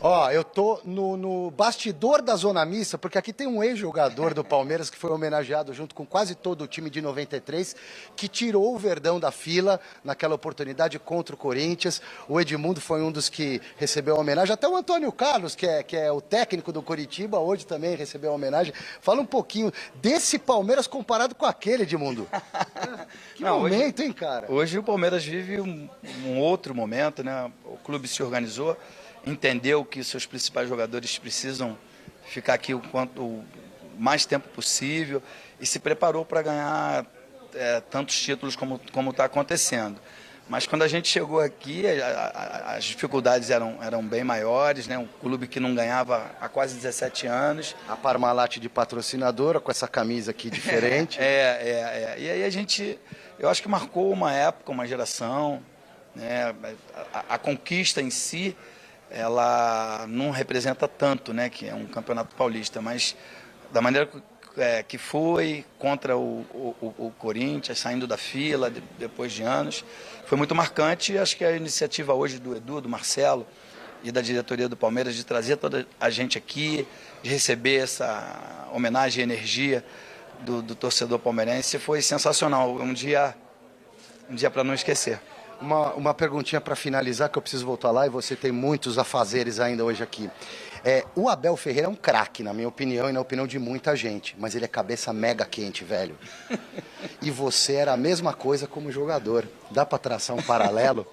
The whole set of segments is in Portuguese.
Ó, eu tô no bastidor da Zona Mista, porque aqui tem um ex-jogador do Palmeiras que foi homenageado junto com quase todo o time de 93, que tirou o Verdão da fila naquela oportunidade contra o Corinthians. O Edmundo foi um dos que recebeu a homenagem. Até o Antônio Carlos, que é o técnico do Coritiba, hoje também recebeu a homenagem. Fala um pouquinho desse Palmeiras comparado com aquele, Edmundo. Que momento, hein, cara? Hoje o Palmeiras vive um outro momento, né? O clube se organizou, entendeu que seus principais jogadores precisam ficar aqui o mais tempo possível e se preparou para ganhar tantos títulos como está acontecendo. Mas quando a gente chegou aqui, as dificuldades eram bem maiores, né? Um clube que não ganhava há quase 17 anos. A Parmalat de patrocinadora, com essa camisa aqui diferente. E aí eu acho que marcou uma época, uma geração, né? A conquista em si, ela não representa tanto, né, que é um campeonato paulista, mas da maneira que foi contra o Corinthians, saindo da fila depois de anos, foi muito marcante. E acho que a iniciativa hoje do Edu, do Marcelo e da diretoria do Palmeiras de trazer toda a gente aqui, de receber essa homenagem e energia do torcedor palmeirense foi sensacional. Um dia para não esquecer. Uma perguntinha para finalizar, que eu preciso voltar lá e você tem muitos afazeres ainda hoje aqui. O Abel Ferreira é um craque, na minha opinião e na opinião de muita gente, mas ele é cabeça mega quente, velho. E você era a mesma coisa como jogador. Dá para traçar um paralelo?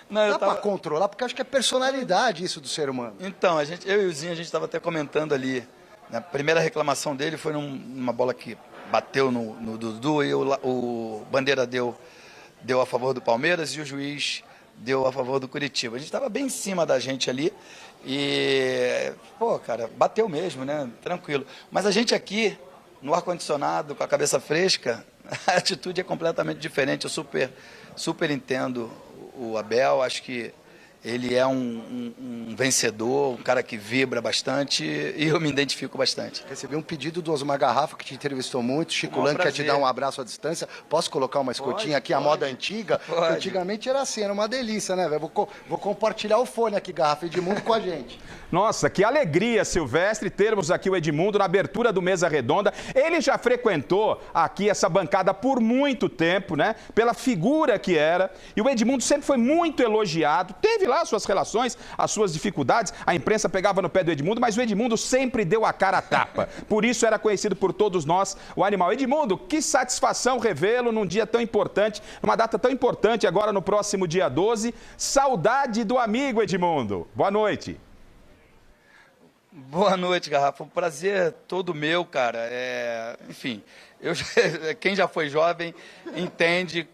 Não, dá para controlar? Porque eu acho que é personalidade isso do ser humano. Então, eu e o Zinho, a gente estava até comentando ali. A primeira reclamação dele foi numa bola que bateu no Dudu e o Bandeira deu a favor do Palmeiras e o juiz deu a favor do Curitiba. A gente estava bem em cima da gente ali e, pô, cara, bateu mesmo, né? Tranquilo. Mas a gente aqui, no ar-condicionado, com a cabeça fresca, a atitude é completamente diferente. Eu super entendo o Abel, acho que ele é um vencedor, um cara que vibra bastante e eu me identifico bastante. Recebi um pedido do Osmar Garrafa, que te entrevistou muito. Chico Lang quer te dar um abraço à distância. Posso colocar uma escotinha aqui, a moda antiga? Pode. Antigamente era assim, era uma delícia, né, velho? Vou compartilhar o fone aqui, Garrafa Edmundo, com a gente. Nossa, que alegria, Silvestre, termos aqui o Edmundo na abertura do Mesa Redonda. Ele já frequentou aqui essa bancada por muito tempo, né? Pela figura que era. E o Edmundo sempre foi muito elogiado. Teve lá as suas relações, as suas dificuldades. A imprensa pegava no pé do Edmundo, mas o Edmundo sempre deu a cara a tapa. Por isso era conhecido por todos nós o animal. Edmundo, que satisfação revê-lo num dia tão importante, numa data tão importante, agora no próximo dia 12. Saudade do amigo, Edmundo. Boa noite. Boa noite, Garrafa. Um prazer todo meu, cara. Enfim, quem já foi jovem entende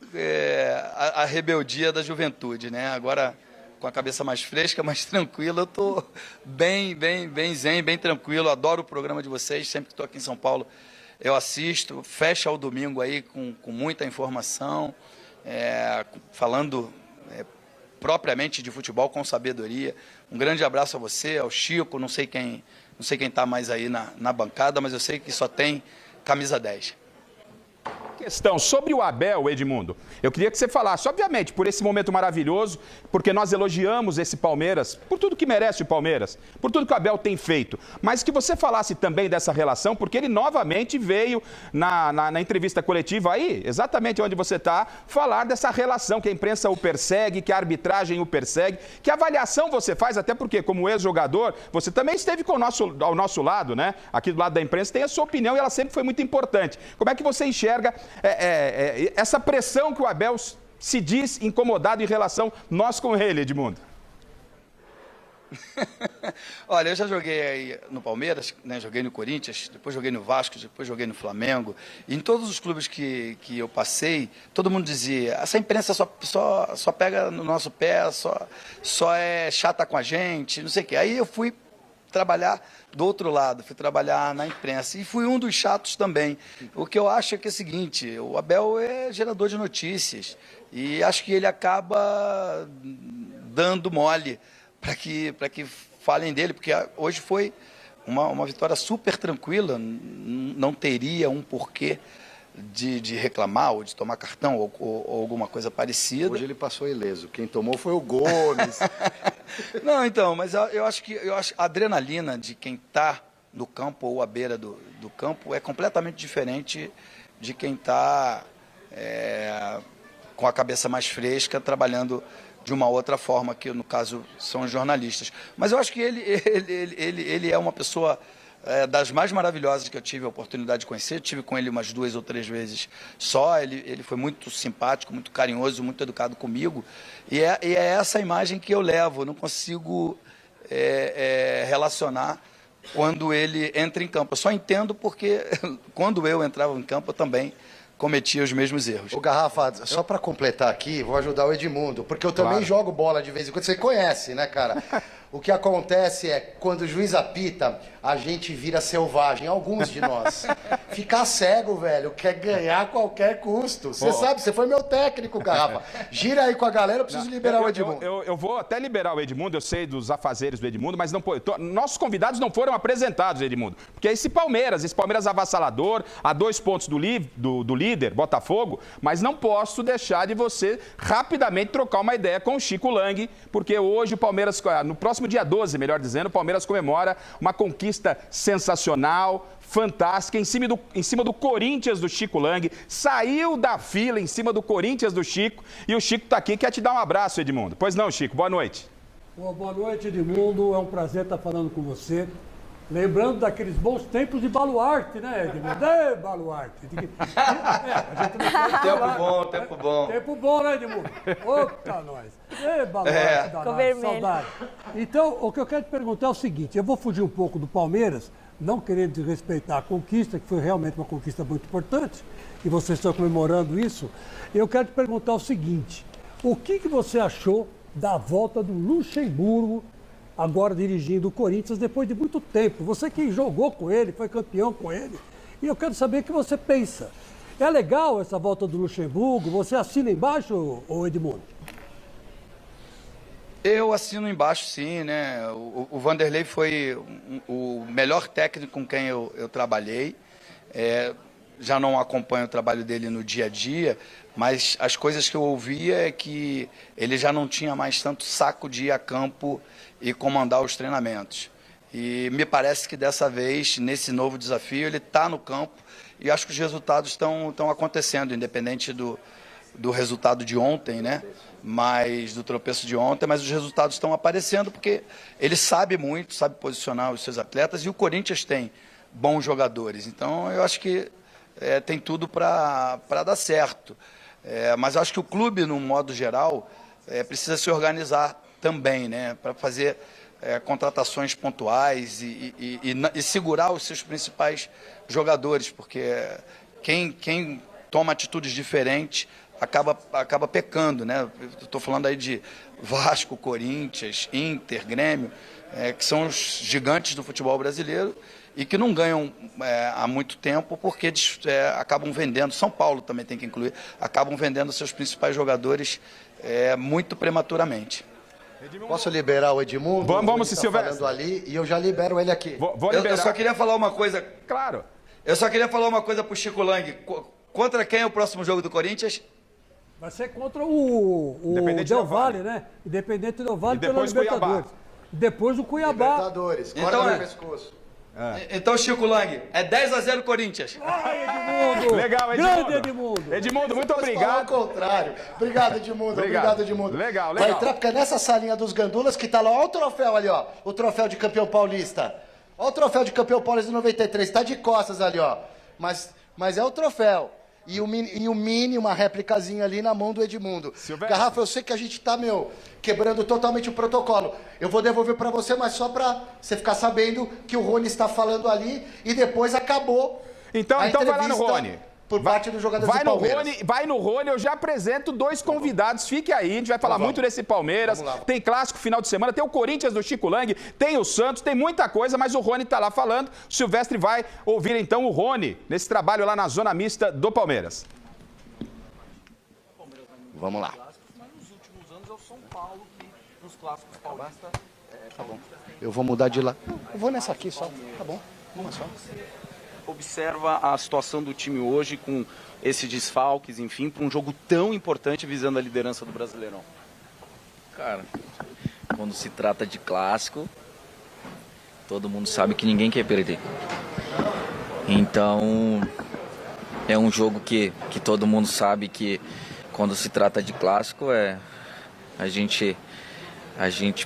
a rebeldia da juventude, né? Agora, com a cabeça mais fresca, mais tranquila, eu tô bem zen, bem tranquilo. Adoro o programa de vocês. Sempre que estou aqui em São Paulo, eu assisto. Fecha o domingo aí com muita informação, falando propriamente de futebol com sabedoria. Um grande abraço a você, ao Chico, não sei quem está mais aí na bancada, mas eu sei que só tem camisa 10. Questão sobre o Abel, Edmundo, eu queria que você falasse, obviamente, por esse momento maravilhoso, porque nós elogiamos esse Palmeiras, por tudo que merece o Palmeiras, por tudo que o Abel tem feito, mas que você falasse também dessa relação, porque ele novamente veio na entrevista coletiva aí, exatamente onde você está, falar dessa relação que a imprensa o persegue, que a arbitragem o persegue, que avaliação você faz, até porque como ex-jogador, você também esteve ao nosso lado, né? Aqui do lado da imprensa tem a sua opinião e ela sempre foi muito importante. Como é que você enxerga essa pressão que o Abel se diz incomodado em relação nós com ele, Edmundo? Olha, eu já joguei aí no Palmeiras, né? Joguei no Corinthians, depois joguei no Vasco, depois joguei no Flamengo. E em todos os clubes que eu passei, todo mundo dizia, essa imprensa só pega no nosso pé, só é chata com a gente, não sei o quê. Aí eu fui trabalhar do outro lado, fui trabalhar na imprensa e fui um dos chatos também. O que eu acho é que é o seguinte, o Abel é gerador de notícias e acho que ele acaba dando mole para que falem dele, porque hoje foi uma vitória super tranquila, não teria um porquê de reclamar ou de tomar cartão ou alguma coisa parecida. Hoje ele passou ileso, quem tomou foi o Gomes. Não, então, mas eu acho a adrenalina de quem está no campo ou à beira do campo é completamente diferente de quem está com a cabeça mais fresca, trabalhando de uma outra forma, que no caso são os jornalistas. Mas eu acho que ele é uma pessoa das mais maravilhosas que eu tive a oportunidade de conhecer. Tive com ele umas 2 ou 3 vezes só. Ele foi muito simpático, muito carinhoso, muito educado comigo. E é essa imagem que eu levo. Eu não consigo relacionar quando ele entra em campo. Eu só entendo porque quando eu entrava em campo eu também cometia os mesmos erros. Ô, Garrafa, só para completar aqui, vou ajudar o Edmundo, porque eu também jogo bola de vez em quando. Você conhece, né, cara? O que acontece é, quando o juiz apita, a gente vira selvagem, alguns de nós. Ficar cego, velho, quer ganhar a qualquer custo. Você sabe, você foi meu técnico, Garrafa. Gira aí com a galera, eu preciso liberar o Edmundo. Eu vou até liberar o Edmundo, eu sei dos afazeres do Edmundo, mas não nossos convidados não foram apresentados, Edmundo. Porque esse Palmeiras avassalador, a 2 pontos do líder, Botafogo, mas não posso deixar de você rapidamente trocar uma ideia com o Chico Lang, porque hoje o Palmeiras, no próximo dia 12, melhor dizendo, o Palmeiras comemora uma conquista sensacional, fantástica, em cima do Corinthians do Chico Lang, saiu da fila em cima do Corinthians do Chico, e o Chico está aqui, quer te dar um abraço, Edmundo. Pois não, Chico, boa noite. Boa noite, Edmundo, é um prazer estar falando com você. Lembrando daqueles bons tempos de Baluarte, né, Edmundo? Baluarte. Tempo bom, tempo bom. Tempo bom, né, Edmundo? Opa, nós. Baluarte, danado, saudade. Então, o que eu quero te perguntar é o seguinte, eu vou fugir um pouco do Palmeiras, não querendo desrespeitar a conquista, que foi realmente uma conquista muito importante, e vocês estão comemorando isso. Eu quero te perguntar o seguinte, o que você achou da volta do Luxemburgo, agora dirigindo o Corinthians, depois de muito tempo? Você que jogou com ele, foi campeão com ele, e eu quero saber o que você pensa. É legal essa volta do Luxemburgo? Você assina embaixo, ô Edmundo? Eu assino embaixo, sim, né? O Vanderlei foi o melhor técnico com quem eu trabalhei. Já não acompanho o trabalho dele no dia a dia, mas as coisas que eu ouvia é que ele já não tinha mais tanto saco de ir a campo e comandar os treinamentos. E me parece que dessa vez, nesse novo desafio, ele está no campo e acho que os resultados estão acontecendo, independente do resultado de ontem, né? Mas do tropeço de ontem, mas os resultados estão aparecendo porque ele sabe muito, sabe posicionar os seus atletas, e o Corinthians tem bons jogadores. Então eu acho que tem tudo para dar certo. Mas eu acho que o clube, no modo geral, precisa se organizar também, né? Para fazer contratações pontuais e segurar os seus principais jogadores, porque quem toma atitudes diferentes acaba pecando, né? Estou falando aí de Vasco, Corinthians, Inter, Grêmio, que são os gigantes do futebol brasileiro e que não ganham há muito tempo porque acabam vendendo, São Paulo também tem que incluir, acabam vendendo seus principais jogadores muito prematuramente. Posso liberar o Edmundo? Vamos, tá Silvestre. falando ali e eu já libero ele aqui. Vou liberar. Eu só queria falar uma coisa. Claro. Eu só queria falar uma coisa pro Chico Lang. Contra quem é o próximo jogo do Corinthians? Vai ser contra o Del Valle, né? Independente Del Valle pela Libertadores. Depois o Cuiabá. Libertadores, corta Então, no pescoço. Então, Chico Lang, é 10-0 Corinthians. Ai, Edmundo! Legal, Edmundo. Grande Edmundo! Edmundo, muito Falar obrigado. ao contrário. Obrigado, Edmundo. Obrigado, Edmundo. Legal. Vai entrar porque é nessa salinha dos gandulas que tá lá. Olha o troféu ali, ó. O troféu de campeão paulista. Olha o troféu de campeão paulista de 93. Tá de costas ali, ó. Mas é o troféu. E o mini, uma réplicazinha ali na mão do Edmundo. Silvestre. Garrafa, eu sei que a gente tá, quebrando totalmente o protocolo. Eu vou devolver pra você, mas só pra você ficar sabendo que o Rony está falando ali e depois acabou. Então vai lá no Rony. Por parte do jogador do Palmeiras. Vai no Rony, eu já apresento 2 convidados. Fique aí, a gente vai falar muito desse Palmeiras. Tem clássico final de semana, tem o Corinthians do Chico Lang, tem o Santos, tem muita coisa, mas o Rony tá lá falando. O Silvestre vai ouvir então o Rony nesse trabalho lá na zona mista do Palmeiras. Vamos lá. Mas nos últimos anos é o São Paulo que nos clássicos paulistas Tá bom. Eu vou mudar de lá. Eu vou nessa aqui só. Tá bom. Uma só. observa a situação do time hoje com esses desfalques, enfim, para um jogo tão importante visando a liderança do Brasileirão? Cara, Quando se trata de clássico, todo mundo sabe que ninguém quer perder. Então, é um jogo que todo mundo sabe que quando se trata de clássico, a gente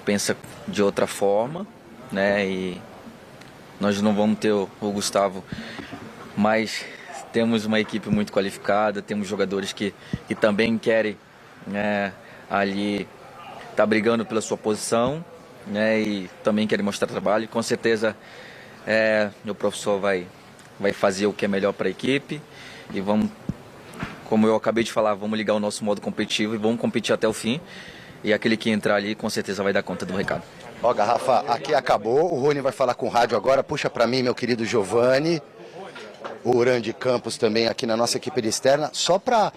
pensa de outra forma, né? E nós não vamos ter o Gustavo, mas temos uma equipe muito qualificada, temos jogadores que também querem, né, ali tá brigando pela sua posição, né, e também querem mostrar trabalho. Com certeza o professor vai fazer o que é melhor para a equipe e vamos, como eu acabei de falar, vamos ligar o nosso modo competitivo e vamos competir até o fim. E aquele que entrar ali com certeza vai dar conta do recado. Ó, Garrafa, aqui acabou. O Rony vai falar com o rádio agora. Puxa para mim, meu querido Giovani. O Urandi Campos também aqui na nossa equipe de externa. Só para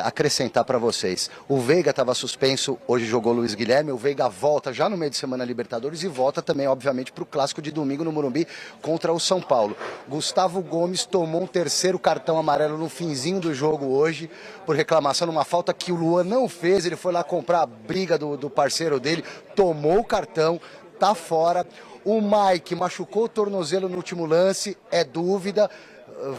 acrescentar para vocês, o Veiga estava suspenso, hoje jogou Luiz Guilherme, o Veiga volta já no meio de semana Libertadores e volta também, obviamente, para o clássico de domingo no Morumbi contra o São Paulo. Gustavo Gomes tomou um terceiro cartão amarelo no finzinho do jogo hoje, por reclamação numa falta que o Luan não fez, ele foi lá comprar a briga do parceiro dele, tomou o cartão, tá fora. O Mike machucou o tornozelo no último lance, é dúvida.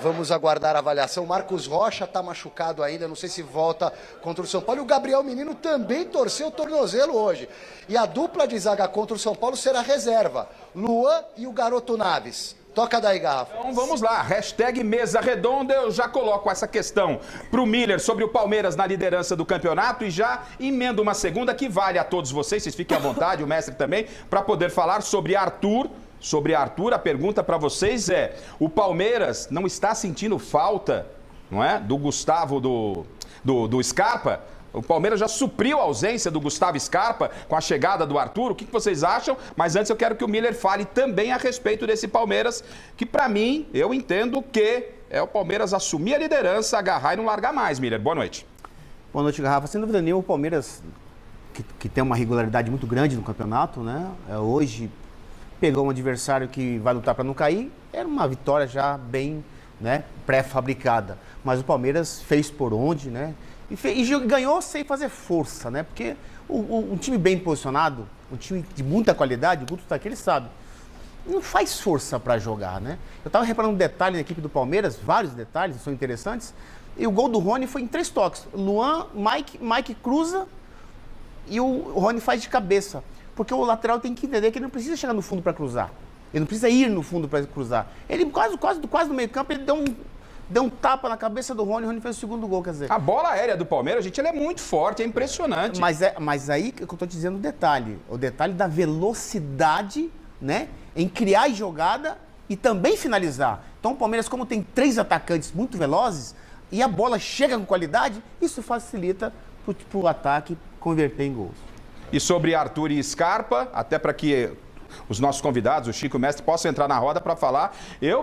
Vamos aguardar a avaliação. Marcos Rocha está machucado ainda, não sei se volta contra o São Paulo. E o Gabriel Menino também torceu o tornozelo hoje. E a dupla de zaga contra o São Paulo será reserva. Luan e o Garoto Naves. Toca daí, Garrafa. Então vamos lá, hashtag Mesa Redonda, eu já coloco essa questão pro Miller sobre o Palmeiras na liderança do campeonato e já emendo uma segunda que vale a todos vocês fiquem à vontade, o mestre também, para poder falar sobre Arthur. Sobre Arthur, a pergunta para vocês é, o Palmeiras não está sentindo falta, não é, do Gustavo, do Scarpa? O Palmeiras já supriu a ausência do Gustavo Scarpa com a chegada do Arthur. O que vocês acham? Mas antes eu quero que o Miller fale também a respeito desse Palmeiras, que para mim, eu entendo que é o Palmeiras assumir a liderança, agarrar e não largar mais. Miller, boa noite. Boa noite, Garrafa. Sem dúvida nenhuma, o Palmeiras, que tem uma regularidade muito grande no campeonato, né? Hoje pegou um adversário que vai lutar para não cair. Era uma vitória já bem, né, pré-fabricada. Mas o Palmeiras fez por onde, né? E ganhou sem fazer força, né? Porque um time bem posicionado, um time de muita qualidade, o Guto tá aqui, ele sabe, não faz força para jogar, né? Eu estava reparando um detalhe na equipe do Palmeiras, vários detalhes, são interessantes, e o gol do Rony foi em 3 toques. Luan, Mike cruza e o Rony faz de cabeça. Porque o lateral tem que entender que ele não precisa chegar no fundo para cruzar. Ele não precisa ir no fundo para cruzar. Ele quase no meio campo, ele deu um tapa na cabeça do Rony, o Rony fez o segundo gol, quer dizer. A bola aérea do Palmeiras, gente, ela é muito forte, é impressionante. Mas aí que eu estou te dizendo o detalhe da velocidade, né, em criar jogada e também finalizar. Então o Palmeiras, como tem 3 atacantes muito velozes e a bola chega com qualidade, isso facilita para o ataque converter em gols. E sobre Arthur e Scarpa, até para que os nossos convidados, o Chico e o Mestre, possam entrar na roda para falar.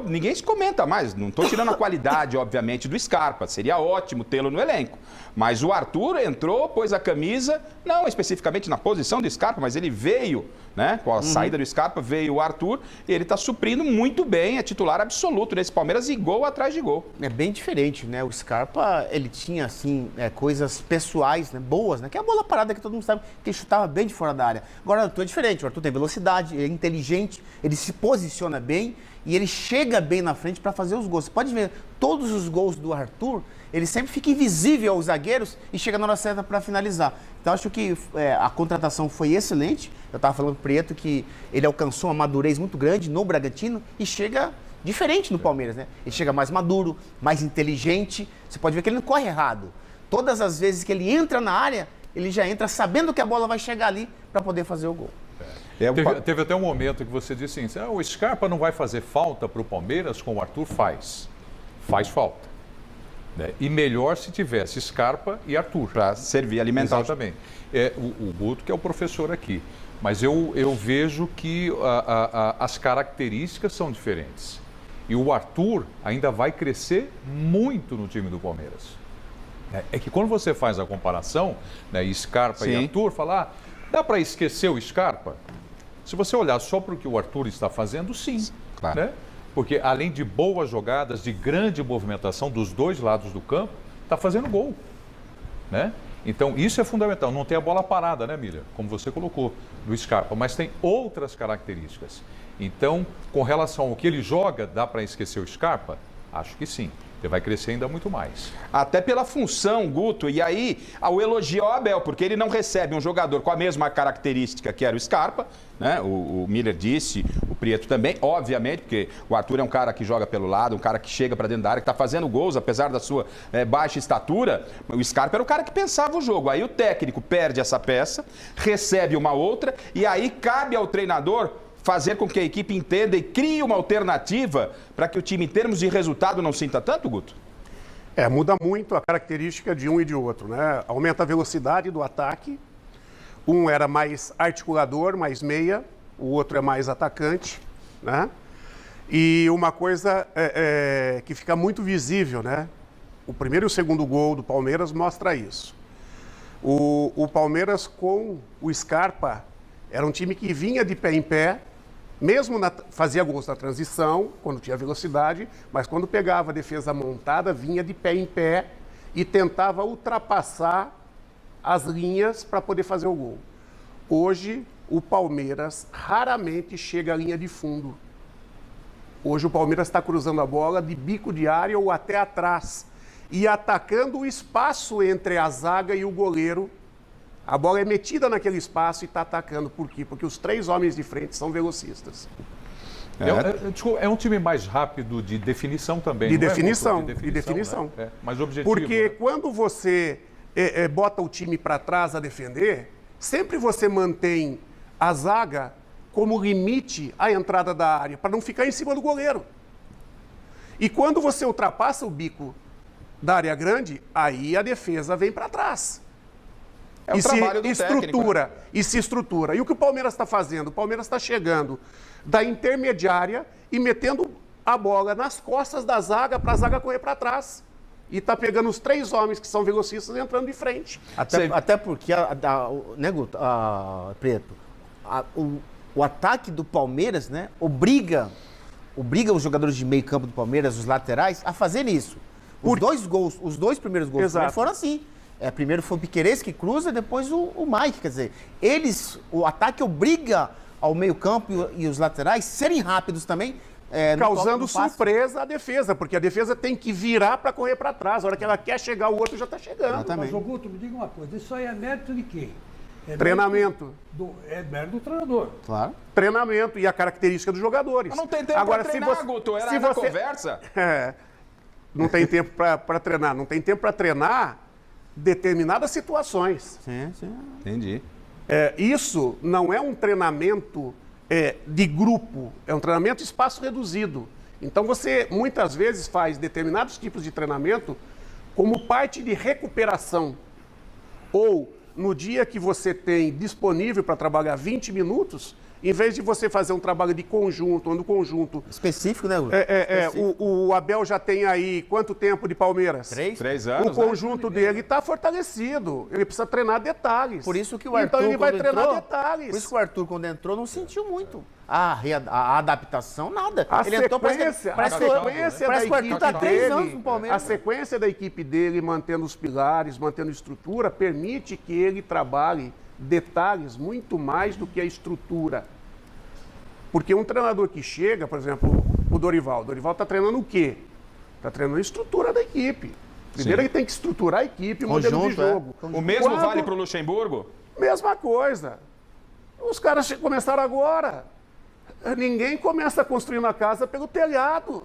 Ninguém se comenta mais, não estou tirando a qualidade, obviamente, do Scarpa. Seria ótimo tê-lo no elenco. Mas o Arthur entrou, pôs a camisa, não especificamente na posição do Scarpa, mas ele veio, né? Com a saída do Scarpa, veio o Arthur, e ele está suprindo muito bem, é titular absoluto nesse Palmeiras e gol atrás de gol. É bem diferente, né? O Scarpa, ele tinha, assim, coisas pessoais, né? Boas, né? Que é a bola parada que todo mundo sabe que ele chutava bem de fora da área. Agora o Arthur é diferente, o Arthur tem velocidade, ele é inteligente, ele se posiciona bem e ele chega bem na frente para fazer os gols. Você pode ver, todos os gols do Arthur, ele sempre fica invisível aos zagueiros e chega na hora certa para finalizar. Então acho que a contratação foi excelente. Eu estava falando pro Prieto que ele alcançou uma madurez muito grande no Bragantino e chega diferente no Palmeiras, né? Ele chega mais maduro, mais inteligente. Você pode ver que ele não corre errado. Todas as vezes que ele entra na área, ele já entra sabendo que a bola vai chegar ali para poder fazer o gol. Teve até um momento que você disse assim, o Scarpa não vai fazer falta para o Palmeiras, como o Arthur faz. Faz falta. Né? E melhor se tivesse Scarpa e Arthur. Para servir, alimentar. Exatamente. O Guto que é o professor aqui. Mas eu vejo que as características são diferentes. E o Arthur ainda vai crescer muito no time do Palmeiras. É que quando você faz a comparação, né, Scarpa e Arthur, falar, dá para esquecer o Scarpa? Se você olhar só para o que o Arthur está fazendo, sim. Claro. Né? Porque além de boas jogadas, de grande movimentação dos dois lados do campo, está fazendo gol. Né? Então, isso é fundamental. Não tem a bola parada, né, Miller? Como você colocou, do Scarpa, mas tem outras características. Então, com relação ao que ele joga, dá para esquecer o Scarpa? Acho que sim. Ele vai crescer ainda muito mais. Até pela função, Guto. E aí, ao elogio ao Abel, porque ele não recebe um jogador com a mesma característica que era o Scarpa, né? O Miller disse, o Prieto também, obviamente, porque o Arthur é um cara que joga pelo lado, um cara que chega para dentro da área, que está fazendo gols, apesar da sua baixa estatura. O Scarpa era o cara que pensava o jogo. Aí o técnico perde essa peça, recebe uma outra, e aí cabe ao treinador fazer com que a equipe entenda e crie uma alternativa para que o time, em termos de resultado, não sinta tanto, Guto? Muda muito a característica de um e de outro, né? Aumenta a velocidade do ataque. Um era mais articulador, mais meia, o outro é mais atacante, né? E uma coisa que fica muito visível, né? O primeiro e o segundo gol do Palmeiras mostra isso. O Palmeiras com o Scarpa era um time que vinha de pé em pé, mesmo fazia gols na transição, quando tinha velocidade, mas quando pegava a defesa montada, vinha de pé em pé e tentava ultrapassar as linhas para poder fazer o gol. Hoje, o Palmeiras raramente chega à linha de fundo. Hoje, o Palmeiras está cruzando a bola de bico de área ou até atrás e atacando o espaço entre a zaga e o goleiro. A bola é metida naquele espaço e está atacando. Por quê? Porque os 3 homens de frente são velocistas. É um time mais rápido de definição também. De definição. Mais objetivo. Porque quando você bota o time para trás a defender, sempre você mantém a zaga como limite à entrada da área, para não ficar em cima do goleiro. E quando você ultrapassa o bico da área grande, aí a defesa vem para trás. É um trabalho do estrutura, e se estrutura. E o que o Palmeiras está fazendo? O Palmeiras está chegando da intermediária e metendo a bola nas costas da zaga para a zaga correr para trás. E está pegando os 3 homens que são velocistas e entrando de frente. Até porque, né, Guto, Preto, o ataque do Palmeiras, né, obriga os jogadores de meio campo do Palmeiras, os laterais, a fazer isso. Os 2 primeiros gols foram assim. Primeiro foi o Piquerez que cruza, depois o Mike. Quer dizer, o ataque obriga ao meio-campo e os laterais serem rápidos também. Causando surpresa à defesa, porque a defesa tem que virar para correr para trás. A hora que ela quer chegar, o outro já está chegando. Mas, Guto, me diga uma coisa: isso aí é mérito de quem? Treinamento. É mérito do treinador. Claro. Treinamento e a característica dos jogadores. Mas não tem tempo para treinar, Guto. Era na conversa. Não tem tempo para treinar. Não tem tempo para treinar determinadas situações. Sim. Entendi. Isso não é um treinamento de grupo, é um treinamento espaço reduzido. Então você muitas vezes faz determinados tipos de treinamento como parte de recuperação. Ou no dia que você tem disponível para trabalhar 20 minutos, em vez de você fazer um trabalho de conjunto, onde o conjunto... Específico, né, Guto? O Abel já tem aí quanto tempo de Palmeiras? 3 anos, O conjunto dele está fortalecido. Ele precisa treinar detalhes. Por isso que o Arthur, então ele vai treinar entrou, detalhes. Por isso que o Arthur, quando entrou, não sentiu muito. A adaptação, nada. A Ele entrou, sequência a sequência da equipe dele, mantendo os pilares, mantendo a estrutura, permite que ele trabalhe detalhes muito mais do que a estrutura. Porque um treinador que chega, por exemplo, o Dorival está treinando o quê? Está treinando a estrutura da equipe. Primeiro ele tem que estruturar a equipe, o modelo de jogo. O mesmo vale para o Luxemburgo? Mesma coisa. Os caras começaram agora. Ninguém começa construindo a casa pelo telhado.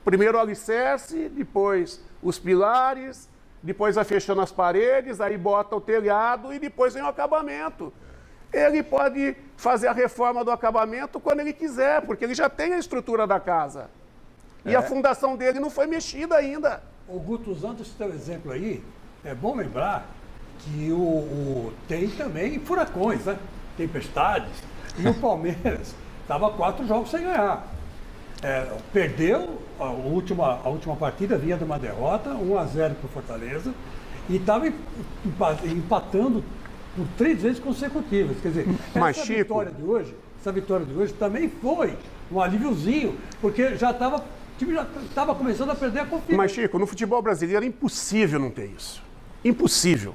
Primeiro o alicerce, depois os pilares, depois vai fechando as paredes, aí bota o telhado e depois vem o acabamento. Ele pode fazer a reforma do acabamento quando ele quiser, porque ele já tem a estrutura da casa. E a fundação dele não foi mexida ainda. O Guto, usando esse teu exemplo aí, é bom lembrar que tem também furacões, né? Tempestades. E o Palmeiras estava 4 jogos sem ganhar. Perdeu a última partida, vinha de uma derrota, 1-0 para o Fortaleza, e estava empatando por 3 vezes consecutivas. Quer dizer, essa vitória de hoje também foi um alíviozinho, porque o time já estava começando a perder a confiança. Mas, Chico, no futebol brasileiro é impossível não ter isso. Impossível.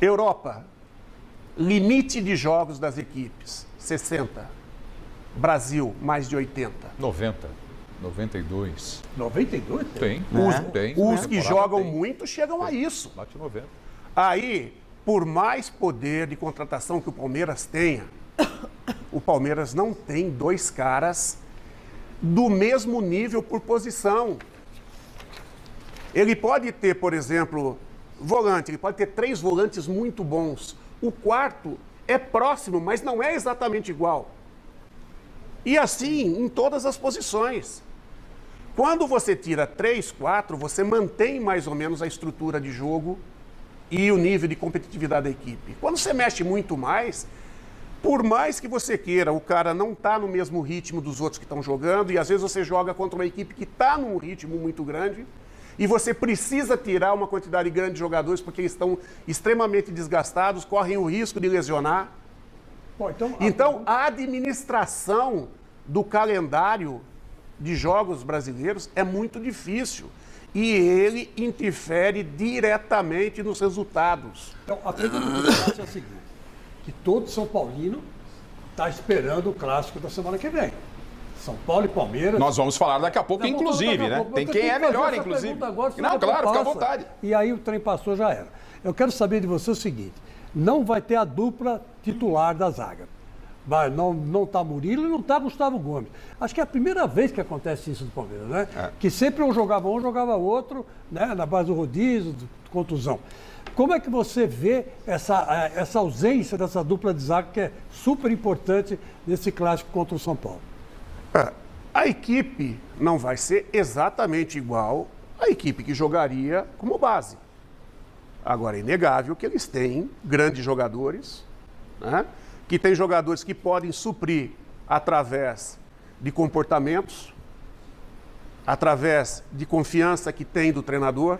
Europa, limite de jogos das equipes, 60. Brasil, mais de 80. 90, 92. 92? Tem, tem. Os que jogam muito chegam a isso. Bate 90. Aí, por mais poder de contratação que o Palmeiras tenha, o Palmeiras não tem dois caras do mesmo nível por posição. Ele pode ter, por exemplo, volante, ele pode ter 3 volantes muito bons. O quarto é próximo, mas não é exatamente igual. E assim, em todas as posições. Quando você tira 3, 4, você mantém mais ou menos a estrutura de jogo e o nível de competitividade da equipe. Quando você mexe muito mais, por mais que você queira, o cara não está no mesmo ritmo dos outros que estão jogando, e às vezes você joga contra uma equipe que está num ritmo muito grande, e você precisa tirar uma quantidade grande de jogadores porque eles estão extremamente desgastados, correm o risco de lesionar. Bom, Então, a administração do calendário de jogos brasileiros é muito difícil. E ele interfere diretamente nos resultados. Então, a pergunta que eu faço é a seguinte, que todo São Paulino está esperando o clássico da semana que vem. São Paulo e Palmeiras. Nós vamos falar daqui a pouco, inclusive, né? Tem quem é melhor, inclusive. Agora, não, claro, fica à vontade. E aí o trem passou, já era. Eu quero saber de você o seguinte, não vai ter a dupla titular da zaga. Não está Murilo e não está Gustavo Gomes. Acho que é a primeira vez que acontece isso no Palmeiras, né? Que sempre jogava outro, né? Na base do rodízio, de contusão. Como é que você vê essa ausência dessa dupla de zaga que é super importante nesse clássico contra o São Paulo? A equipe não vai ser exatamente igual à equipe que jogaria como base. Agora, é inegável que eles têm grandes jogadores, né? Que tem jogadores que podem suprir através de comportamentos, através de confiança que tem do treinador,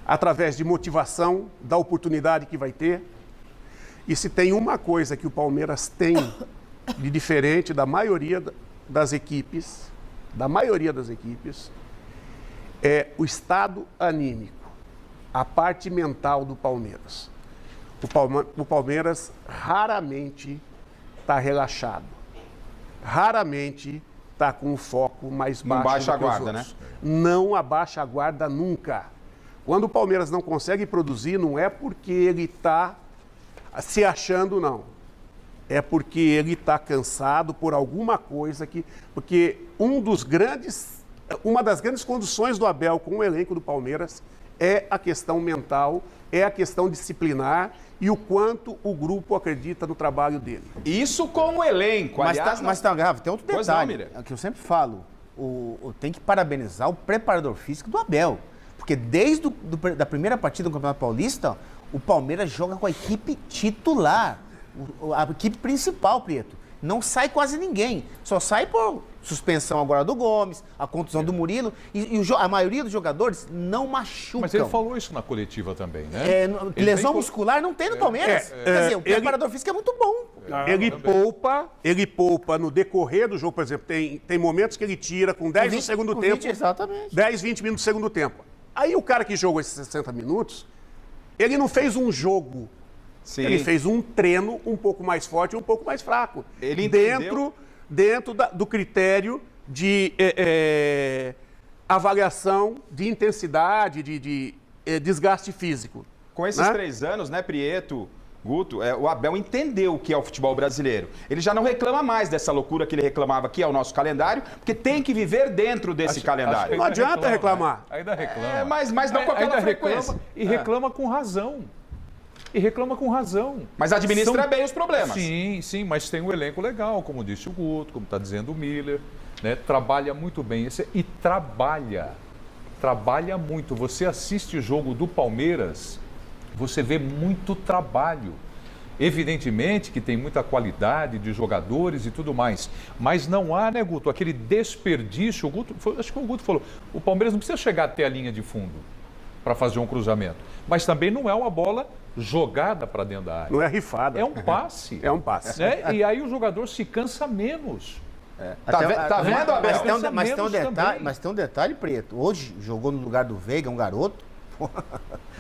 através de motivação, da oportunidade que vai ter. E se tem uma coisa que o Palmeiras tem de diferente da maioria das equipes, é o anímico, a parte mental do Palmeiras. O Palmeiras raramente está relaxado, raramente está com o foco mais baixo. Não baixa do que os a guarda, outros. né? Não abaixa a guarda nunca. Quando o Palmeiras não consegue produzir, não é porque ele está se achando, não. É porque ele está cansado por alguma coisa que... Porque uma das grandes condições do Abel com o elenco do Palmeiras é a questão mental, é a questão disciplinar e o quanto o grupo acredita no trabalho dele. Isso com o elenco, aliás... Mas Grava, tem outro Pois não, detalhe, Mira. que eu sempre falo. Tem que parabenizar o preparador físico do Abel. Porque desde da primeira partida do Campeonato Paulista, o Palmeiras joga com a equipe titular. A equipe principal, Prieto. Não sai quase ninguém. Só sai por suspensão agora do Gomes, a contusão do Murilo. E a maioria dos jogadores não machucam. Mas ele falou isso na coletiva também, né? Lesão muscular não tem no Palmeiras. Quer dizer, o preparador físico é muito bom. Ele poupa no decorrer do jogo, por exemplo, tem momentos que ele tira com 10 no segundo tempo. Exatamente. 10, 20 minutos no segundo tempo. Aí o cara que jogou esses 60 minutos, ele não fez um jogo. Sim. Ele fez um treino um pouco mais forte e um pouco mais fraco. Ele entendeu. Dentro do critério de avaliação de intensidade, de desgaste físico. Com esses 3 anos, né, Prieto, Guto, o Abel entendeu o que é o futebol brasileiro. Ele já não reclama mais dessa loucura que ele reclamava, que é o nosso calendário, porque tem que viver dentro desse calendário. Não adianta reclamar. Ainda reclama. Mas não com aquela frequência. Reclama com razão. Mas administra bem os problemas. Sim, mas tem um elenco legal, como disse o Guto, como está dizendo o Miller, né? Trabalha muito bem. E trabalha muito. Você assiste o jogo do Palmeiras, você vê muito trabalho. Evidentemente que tem muita qualidade de jogadores e tudo mais, mas não há, né, Guto, aquele desperdício. Acho que o Guto falou, o Palmeiras não precisa chegar até a linha de fundo para fazer um cruzamento, mas também não é uma bola jogada para dentro da área. Não é rifada. É um passe. É um passe. Né? E aí o jogador se cansa menos. Tá vendo, Abel? Mas tem um detalhe, Preto. Hoje jogou no lugar do Veiga, um garoto.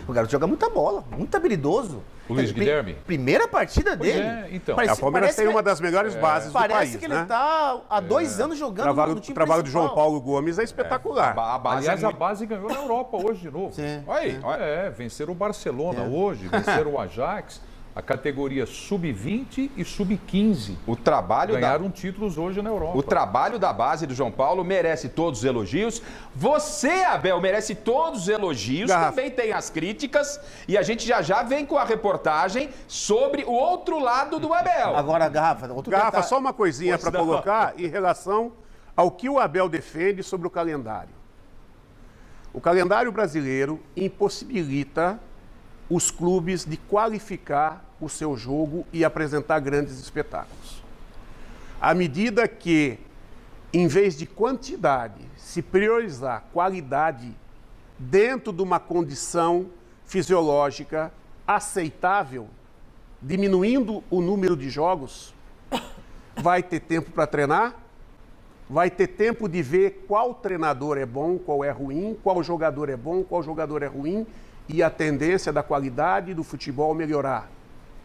O garoto joga muita bola, muito habilidoso. O Luiz Guilherme? Primeira partida Pois dele. é, então. O Palmeiras tem uma das melhores bases do país, Parece que ele está há 2 anos jogando O trabalho do João Paulo Gomes é espetacular. A base Aliás, é a muito... base ganhou na Europa hoje de novo. Sim. Olha aí, olha. Venceram o Barcelona hoje, venceram o Ajax, a categoria sub-20 e sub-15. O trabalho Ganharam títulos hoje na Europa. O trabalho da base do João Paulo merece todos os elogios. Você, Abel, merece todos os elogios. Garrafa. Também tem as críticas. E a gente já vem com a reportagem sobre o outro lado do Abel. Agora, Garrafa, outro Garrafa, detalhe. só uma coisinha Pois para não. colocar em relação ao que o Abel defende sobre o calendário. O calendário brasileiro impossibilita os clubes de qualificar o seu jogo e apresentar grandes espetáculos. À medida que, em vez de quantidade, se priorizar qualidade dentro de uma condição fisiológica aceitável, diminuindo o número de jogos, vai ter tempo para treinar, vai ter tempo de ver qual treinador é bom, qual é ruim, qual jogador é bom, qual jogador é ruim, e a tendência da qualidade do futebol melhorar.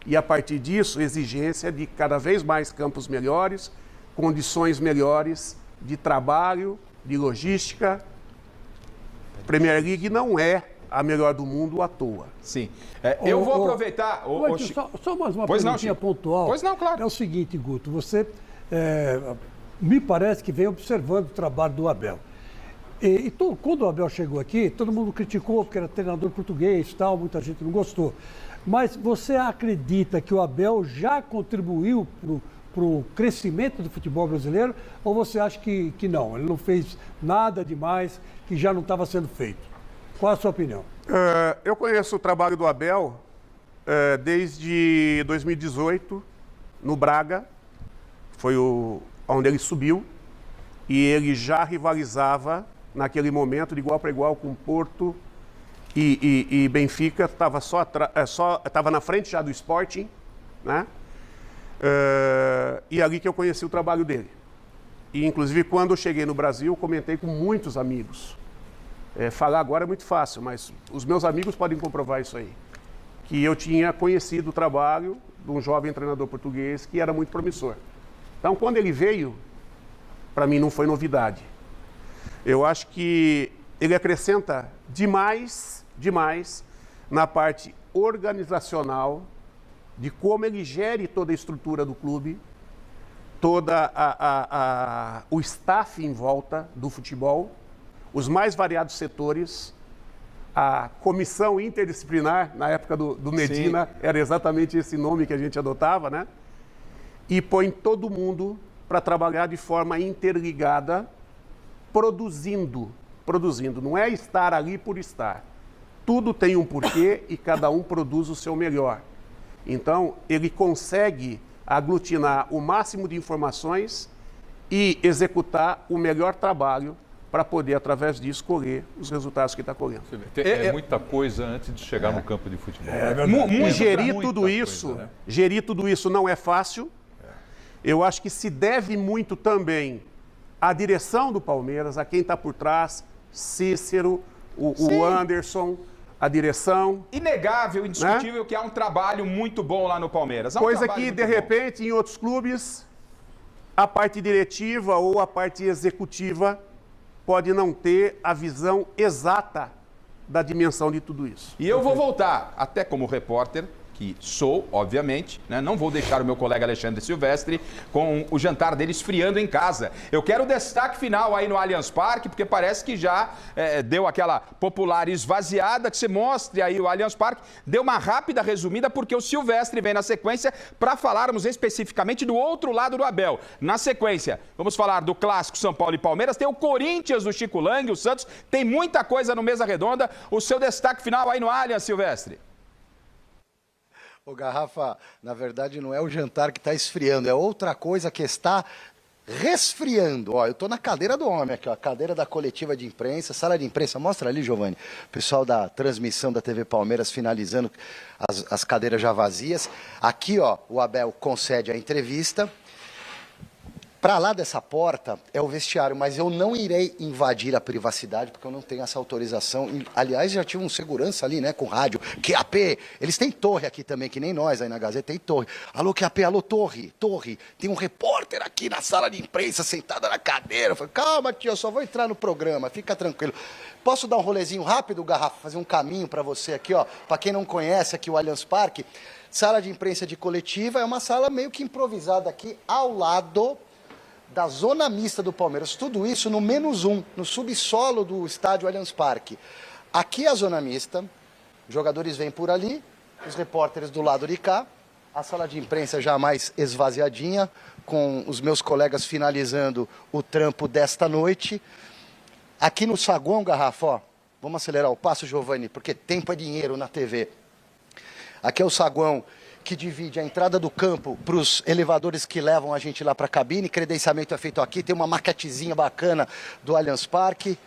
E a partir disso, exigência de cada vez mais campos melhores, condições melhores de trabalho, de logística. Premier League não é a melhor do mundo à toa. Sim. Eu vou aproveitar... Só mais uma Pois não, perguntinha Chico. pontual. Pois não, claro. É o seguinte, Guto, você me parece que vem observando o trabalho do Abel. Quando o Abel chegou aqui, todo mundo criticou porque era treinador português e tal, muita gente não gostou. Mas você acredita que o Abel já contribuiu para o crescimento do futebol brasileiro? Ou você acha que não? Ele não fez nada demais, que já não estava sendo feito? Qual a sua opinião? Eu conheço o trabalho do Abel desde 2018, no Braga. Foi onde ele subiu. E ele já rivalizava naquele momento de igual para igual com Porto e Benfica, estava na frente já do Sporting, né? E ali que eu conheci o trabalho dele. E inclusive quando eu cheguei no Brasil, eu comentei com muitos amigos. Falar agora é muito fácil, mas os meus amigos podem comprovar isso aí. Que eu tinha conhecido o trabalho de um jovem treinador português que era muito promissor. Então quando ele veio, para mim não foi novidade. Eu acho que ele acrescenta demais na parte organizacional, de como ele gere toda a estrutura do clube, toda o staff em volta do futebol, os mais variados setores, a comissão interdisciplinar, na época do Medina, era exatamente esse nome que a gente adotava, né? E põe todo mundo para trabalhar de forma interligada, produzindo. Não é estar ali por estar. Tudo tem um porquê e cada um produz o seu melhor. Então, ele consegue aglutinar o máximo de informações e executar o melhor trabalho para poder, através disso, colher os resultados que está colhendo. É muita coisa antes de chegar no campo de futebol. Gerir tudo isso não é fácil. Eu acho que se deve muito também à direção do Palmeiras, a quem está por trás, Cícero, o Anderson, a direção. Inegável, indiscutível, que há um trabalho muito bom lá no Palmeiras. Coisa que, de repente, em outros clubes, a parte diretiva ou a parte executiva pode não ter a visão exata da dimensão de tudo isso. E eu vou voltar, até como repórter, que sou, obviamente, né? Não vou deixar o meu colega Alexandre Silvestre com o jantar dele esfriando em casa. Eu quero o destaque final aí no Allianz Parque, porque parece que já deu aquela popular esvaziada, que você mostre aí o Allianz Parque. Deu uma rápida resumida, porque o Silvestre vem na sequência para falarmos especificamente do outro lado do Abel. Na sequência, vamos falar do clássico São Paulo e Palmeiras, tem o Corinthians do Chico Lang, o Santos, tem muita coisa no Mesa Redonda. O seu destaque final aí no Allianz, Silvestre. Ô, Garrafa, na verdade não é o jantar que está esfriando, é outra coisa que está resfriando. Ó, eu estou na cadeira do homem aqui, ó, a cadeira da coletiva de imprensa, sala de imprensa, mostra ali, Giovanni, o pessoal da transmissão da TV Palmeiras finalizando as cadeiras já vazias. Aqui, ó, o Abel concede a entrevista. Para lá dessa porta é o vestiário, mas eu não irei invadir a privacidade, porque eu não tenho essa autorização. E, aliás, já tive um segurança ali, né, com rádio. QAP, eles têm torre aqui também, que nem nós aí na Gazeta tem torre. Alô, QAP, alô, torre. Tem um repórter aqui na sala de imprensa, sentada na cadeira. Eu falei, calma, tio, eu só vou entrar no programa, fica tranquilo. Posso dar um rolezinho rápido, Garrafa? Fazer um caminho para você aqui, ó. Para quem não conhece aqui o Allianz Parque, sala de imprensa de coletiva é uma sala meio que improvisada aqui, ao lado da zona mista do Palmeiras. Tudo isso no -1, no subsolo do estádio Allianz Parque. Aqui é a zona mista, os jogadores vêm por ali, os repórteres do lado de cá, a sala de imprensa já mais esvaziadinha, com os meus colegas finalizando o trampo desta noite. Aqui no saguão, Garrafa, ó, vamos acelerar o passo, Giovani, porque tempo é dinheiro na TV. Aqui é o saguão que divide a entrada do campo para os elevadores que levam a gente lá para a cabine. Credenciamento é feito aqui, tem uma maquetezinha bacana do Allianz Parque.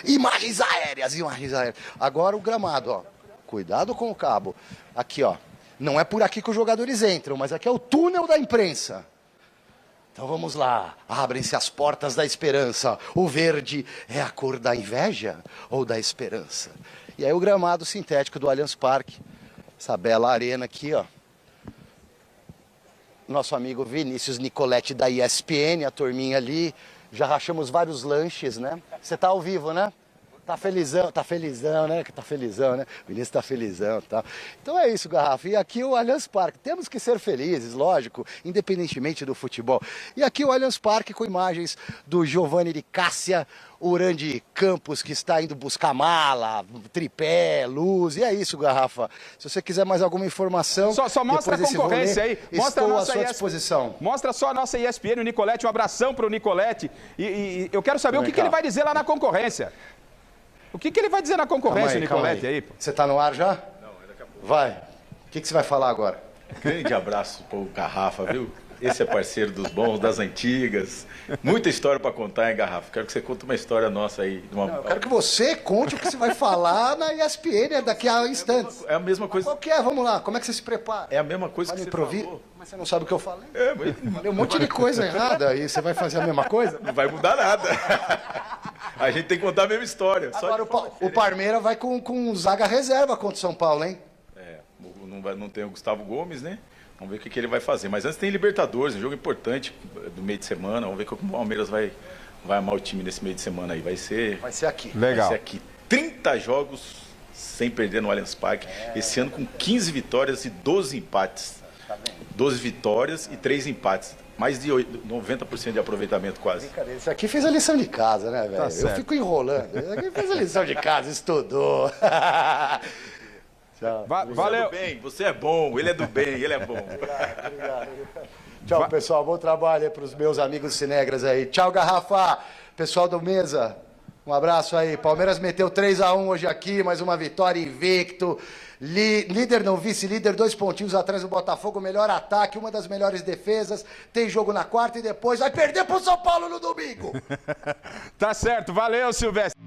Imagens aéreas. Agora o gramado, ó. Cuidado com o cabo. Aqui, ó. Não é por aqui que os jogadores entram, mas aqui é o túnel da imprensa. Então vamos lá, abrem-se as portas da esperança. O verde é a cor da inveja ou da esperança? E aí o gramado sintético do Allianz Parque. Essa bela arena aqui, ó. Nosso amigo Vinícius Nicoletti da ESPN, a turminha ali. Já rachamos vários lanches, né? Você tá ao vivo, né? Tá felizão, né? Tá felizão, né? O Vinícius tá felizão, tá? Então é isso, Garrafa. E aqui o Allianz Parque. Temos que ser felizes, lógico, independentemente do futebol. E aqui o Allianz Parque com imagens do Giovanni de Cássia, Urandi Campos, que está indo buscar mala, tripé, luz. E é isso, Garrafa. Se você quiser mais alguma informação... Só mostra a concorrência aí. Mostra estou à sua disposição. Mostra só a nossa ESPN, o Nicoletti. Um abração para o Nicoletti. E eu quero saber o que ele vai dizer lá na concorrência. O que ele vai dizer na concorrência, Nicoletti, aí? Você tá no ar já? Não, é daqui a pouco. Vai. O que você vai falar agora? Grande abraço pro Garrafa, viu? Esse é parceiro dos bons, das antigas. Muita história para contar, hein, Garrafa? Quero que você conte uma história nossa aí. Eu quero que você conte o que você vai falar na ESPN daqui a instantes. É a mesma coisa. Qual que é? Vamos lá. Como é que você se prepara? É a mesma coisa que você falou. Mas você não sabe o que eu falei? Falei um monte de coisa errada e você vai fazer a mesma coisa? Não vai mudar nada. A gente tem que contar a mesma história. Agora o Parmeira vai com zaga reserva contra o São Paulo, hein? Não tem o Gustavo Gomes, né? Vamos ver o que ele vai fazer. Mas antes tem Libertadores, um jogo importante do meio de semana. Vamos ver como o Palmeiras vai amar o time nesse meio de semana aí. Vai ser aqui. Legal. Vai ser aqui. 30 jogos sem perder no Allianz Parque. Esse ano com 15 vitórias e 12 empates. Tá vendo? 12 vitórias e 3 empates. Mais de 90% de aproveitamento quase. Brincadeira. Esse aqui fez a lição de casa, né, velho? Tá Eu fico enrolando. Esse aqui fez a lição de casa, estudou. Tchau. Valeu. Você é bom, ele é do bem, ele é bom. Obrigado. Tchau, pessoal. Bom trabalho aí para os meus amigos cinegras aí. Tchau, Garrafa. Pessoal do Mesa, um abraço aí. Palmeiras meteu 3-1 hoje aqui, mais uma vitória invicto. Líder não, vice-líder, 2 pontinhos atrás do Botafogo, melhor ataque, uma das melhores defesas. Tem jogo na quarta e depois vai perder pro São Paulo no domingo. Tá certo. Valeu, Silvestre.